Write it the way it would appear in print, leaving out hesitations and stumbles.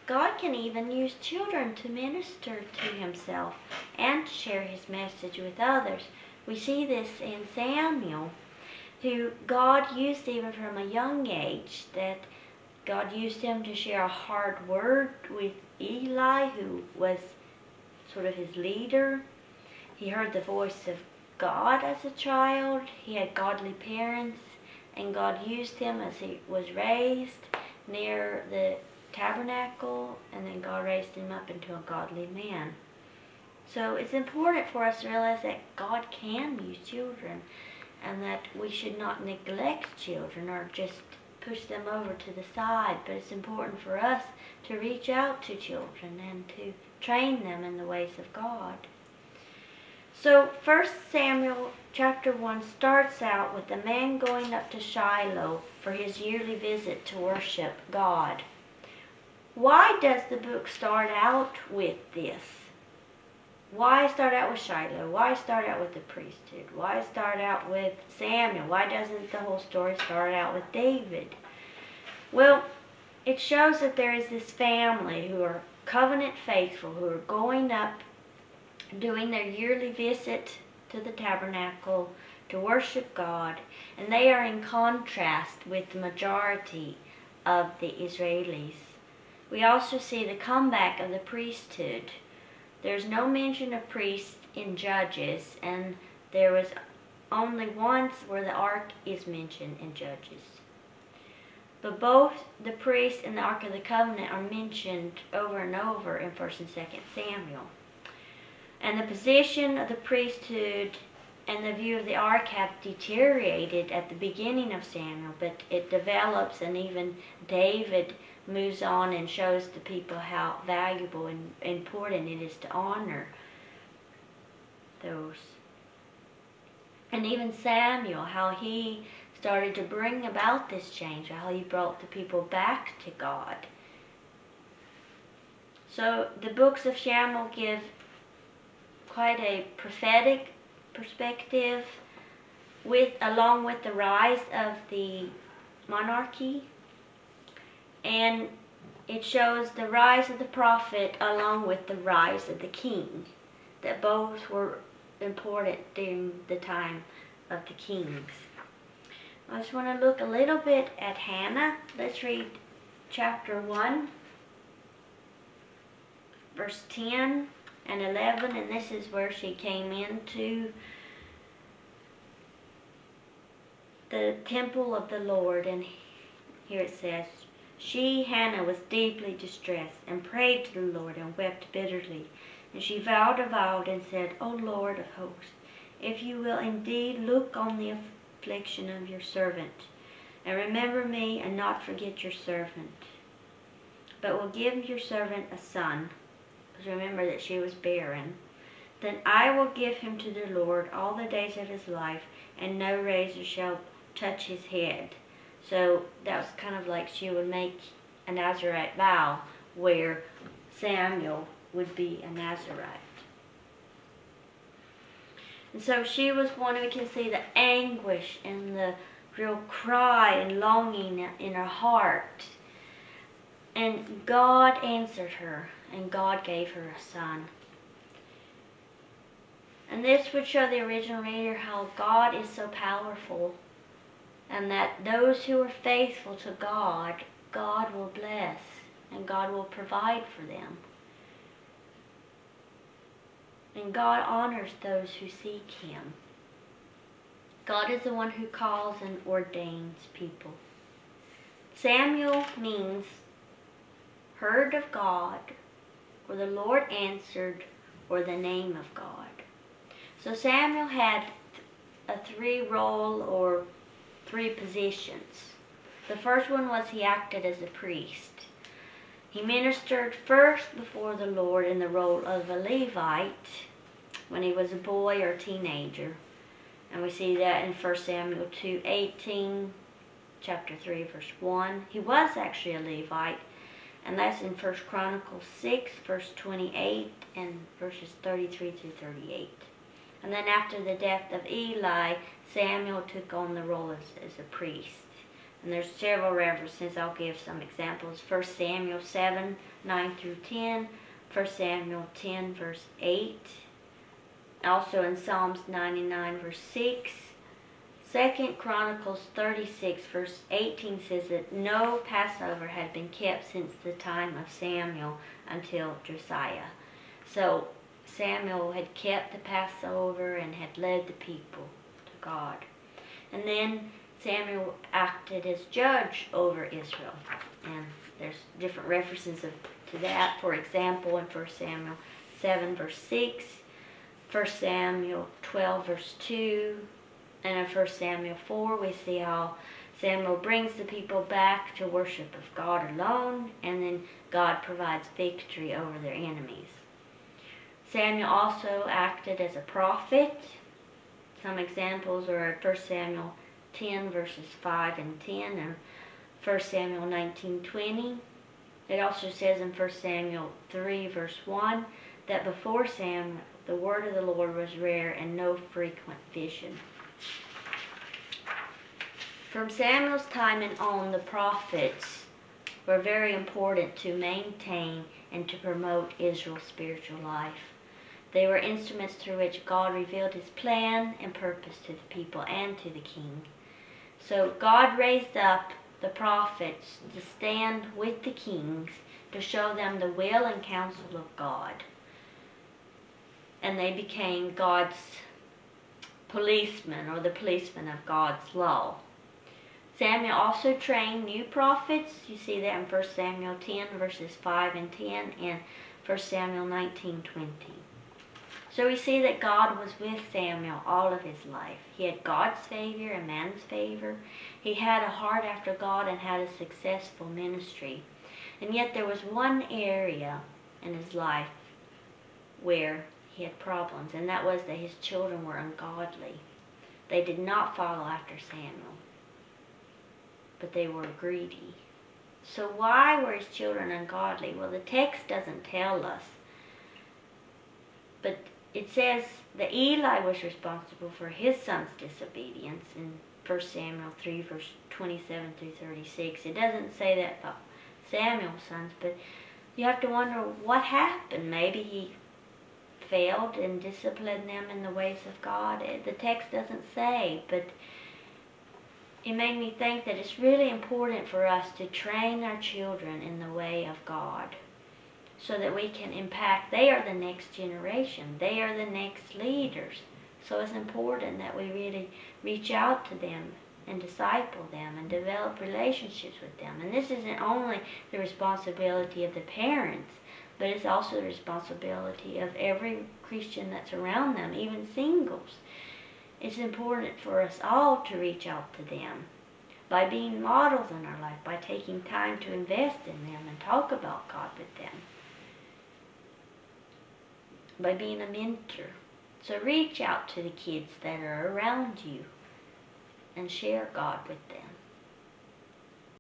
God can even use children to minister to himself and to share his message with others. We see this in Samuel, who God used even from a young age, that God used him to share a hard word with Eli, who was sort of his leader. He heard the voice of God as a child. He had godly parents, and God used him as he was raised near the tabernacle, and then God raised him up into a godly man. So it's important for us to realize that God can use children, and that we should not neglect children or just push them over to the side, but it's important for us to reach out to children and to train them in the ways of God. So 1 Samuel chapter 1 starts out with a man going up to Shiloh for his yearly visit to worship God. Why does the book start out with this? Why start out with Shiloh? Why start out with the priesthood? Why start out with Samuel? Why doesn't the whole story start out with David? Well, it shows that there is this family who are covenant faithful, who are going up, doing their yearly visit to the tabernacle to worship God, and they are in contrast with the majority of the Israelis. We also see the comeback of the priesthood. There's no mention of priests in Judges, and there was only once where the ark is mentioned in Judges. But both the priest and the Ark of the Covenant are mentioned over and over in 1st and 2nd Samuel. And the position of the priesthood and the view of the ark have deteriorated at the beginning of Samuel, but it develops, and even David moves on and shows the people how valuable and important it is to honor those. And even Samuel, how he started to bring about this change, how he brought the people back to God. So the books of Samuel give quite a prophetic perspective along with the rise of the monarchy, and it shows the rise of the prophet along with the rise of the king, that both were important during the time of the kings. I just want to look a little bit at Hannah. Let's read chapter 1, verse 10 and 11, and this is where she came into the temple of the Lord. And here it says, "She, Hannah, was deeply distressed and prayed to the Lord and wept bitterly. And she vowed a vow and said, O Lord of hosts, if you will indeed look on the affliction of your servant, and remember me and not forget your servant, but will give your servant a son," because remember that she was barren, "then I will give him to the Lord all the days of his life, and no razor shall touch his head." So that was kind of like she would make a Nazirite vow, where Samuel would be a Nazirite. And so she was one who can see the anguish and the real cry and longing in her heart. And God answered her, and God gave her a son. And this would show the original reader how God is so powerful, and that those who are faithful to God, God will bless, and God will provide for them. And God honors those who seek him. God is the one who calls and ordains people. Samuel means heard of God, or the Lord answered, or the name of God. So Samuel had a three-role or three positions. The first one was he acted as a priest. He ministered first before the Lord in the role of a Levite when he was a boy or teenager. And we see that in 1 Samuel 2:18, chapter 3, verse 1. He was actually a Levite, and that's in 1 Chronicles 6, verse 28, and verses 33 through 38. And then after the death of Eli, Samuel took on the role as a priest. And there's several references. I'll give some examples. 1 Samuel 7, 9 through 10. 1 Samuel 10, verse 8. Also in Psalms 99, verse 6. 2 Chronicles 36, verse 18 says that no Passover had been kept since the time of Samuel until Josiah. So Samuel had kept the Passover and had led the people to God. And then Samuel acted as judge over Israel. And there's different references to that. For example, in 1 Samuel 7, verse 6, 1 Samuel 12, verse 2, and in 1 Samuel 4, we see how Samuel brings the people back to worship of God alone, and then God provides victory over their enemies. Samuel also acted as a prophet. Some examples are 1 Samuel 10, verses 5 and 10, and 1 Samuel 19:20. It also says in 1 Samuel 3, verse 1, that before Samuel, the word of the Lord was rare and no frequent vision. From Samuel's time and on, the prophets were very important to maintain and to promote Israel's spiritual life. They were instruments through which God revealed his plan and purpose to the people and to the king. So God raised up the prophets to stand with the kings to show them the will and counsel of God. And they became God's policemen, or the policemen of God's law. Samuel also trained new prophets. You see that in 1 Samuel 10, verses 5 and 10, and 1 Samuel 19:20. So we see that God was with Samuel all of his life. He had God's favor and man's favor. He had a heart after God and had a successful ministry. And yet there was one area in his life where he had problems, and that was that his children were ungodly. They did not follow after Samuel, but they were greedy. So why were his children ungodly? Well, the text doesn't tell us, but it says that Eli was responsible for his son's disobedience in 1 Samuel 3, verse 27 through 36. It doesn't say that about Samuel's sons, but you have to wonder what happened. Maybe he failed and disciplined them in the ways of God. The text doesn't say, but it made me think that it's really important for us to train our children in the way of God so that we can impact. They are the next generation. They are the next leaders. So it's important that we really reach out to them and disciple them and develop relationships with them. And this isn't only the responsibility of the parents, but it's also the responsibility of every Christian that's around them, even singles. It's important for us all to reach out to them by being models in our life, by taking time to invest in them and talk about God with them, by being a mentor. So reach out to the kids that are around you and share God with them.